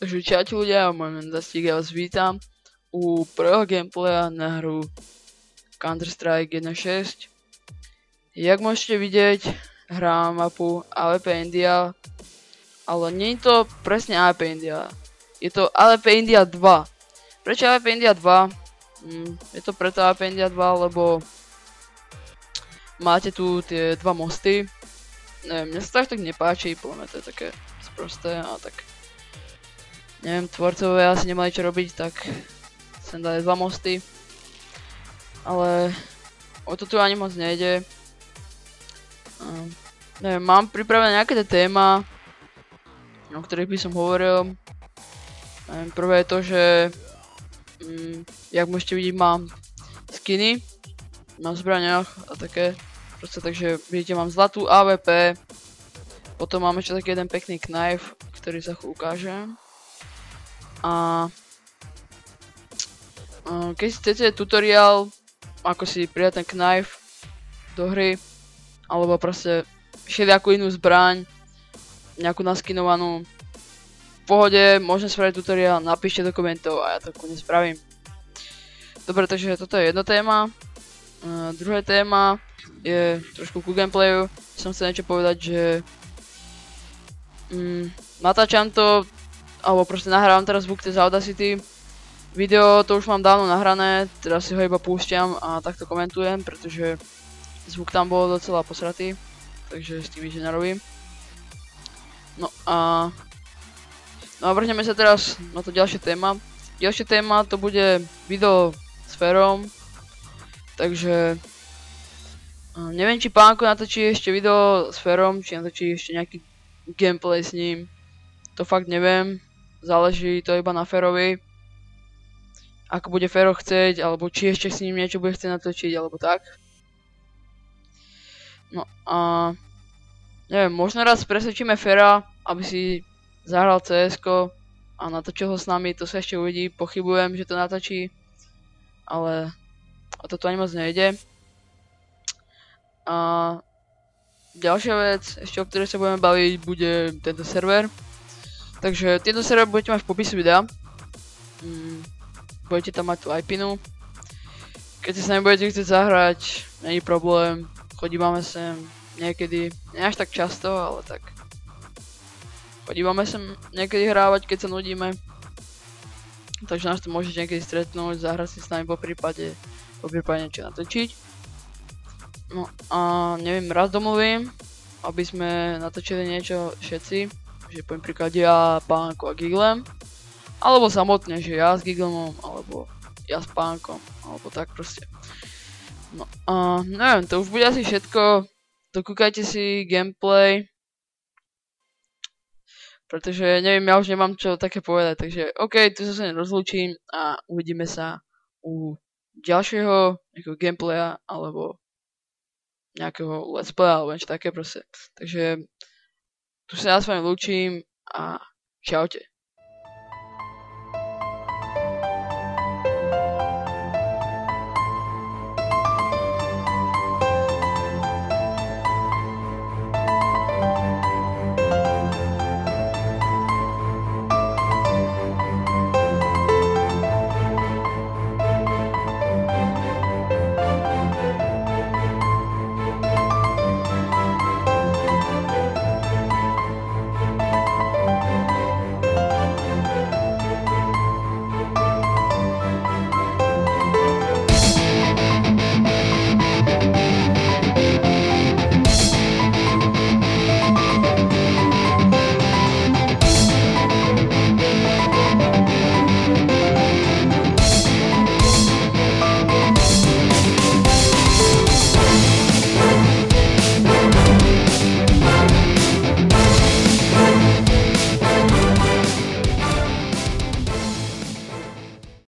Takže čaute ľudia, môj meno Dastík, ja vás vítam u prvého gameplaya na hru Counter-Strike 1.6. Jak môžete vidieť, hrám mapu AWP India, ale nie je to presne AWP India, je to AWP India 2. Prečo AWP India 2? Je to preto AWP India 2, lebo máte tu tie dva mosty. Neviem, mne sa tak nepáči, podľa mňa to je také sprosté a tak. Neviem, tvorcovia asi nemali čo robiť, tak sem dali dva mosty. Ale o to tu ani moc nejde. Neviem, mám pripravené nejaké téma, o ktorých by som hovoril. Neviem, prvé je to, že jak môžete vidieť, mám skiny na zbraniach a také. Proste, takže vidíte, mám zlatú AWP. Potom mám ešte taký jeden pekný knife, ktorý sa ukážem. A keď chcete tutoriál, ako si pridať ten knife do hry, alebo proste všelijakú inú zbraň, nejakú naskinovanú, v pohode, môžem spraviť tutoriál, napíšte do komentov a ja to kľudne spravím. Dobre, takže toto je jedna téma. Druhá téma je trošku ku gameplayu. Som chcel niečo povedať, že natáčam to, alebo proste nahrávam teraz zvuk z Audacity. Video to už mám dávno nahrané, teraz si ho iba púšťam a takto komentujem, pretože zvuk tam bol docela posratý, takže s tým nič nerobím. No a vrhneme sa teraz na to ďalšia téma. Ďalšia téma to bude video s Ferom, takže neviem, či Pánko natočí ešte video s Ferom, či natočí ešte nejaký gameplay s ním. To fakt neviem, záleží to iba na Ferovi. Ako bude Fero chcieť, alebo či ešte s ním niečo bude chcieť natočiť, alebo tak. No a neviem, možno raz presvedčíme Fera, aby si zahral CS-ko a natočil ho s nami, to sa ešte uvidí, pochybujem, že to natočí, ale o toto ani moc nejde. A ďalšia vec, ešte o ktorej sa budeme baviť, bude tento server. Takže tento server budete mať v popise videa. Budete tam mať tú IP-nu. Keď si s nami budete chcieť zahrať, není problém. Chodívame sem niekedy, nie až tak často, ale tak. Chodívame sem niekedy hrávať, keď sa nudíme. Takže nás tu môžete niekedy stretnúť, zahrať si s nami po prípade niečo natočiť. No a neviem, raz domluvím, aby sme natočili niečo všetci. Že poviem príklad ja, Pánko a Giglem. Alebo samotne, že ja s Giglemom, alebo ja s Pánkom, alebo tak proste. No a neviem, to už bude asi všetko. Dokúkajte si gameplay. Pretože neviem, ja už nemám čo také povedať. Takže OK, tu sa nerozlúčim a uvidíme sa u ďalšieho nejakého gameplaya, alebo nejakého let's play, alebo niečo také proste. Takže tu sa ja s vami lúčim a čaute.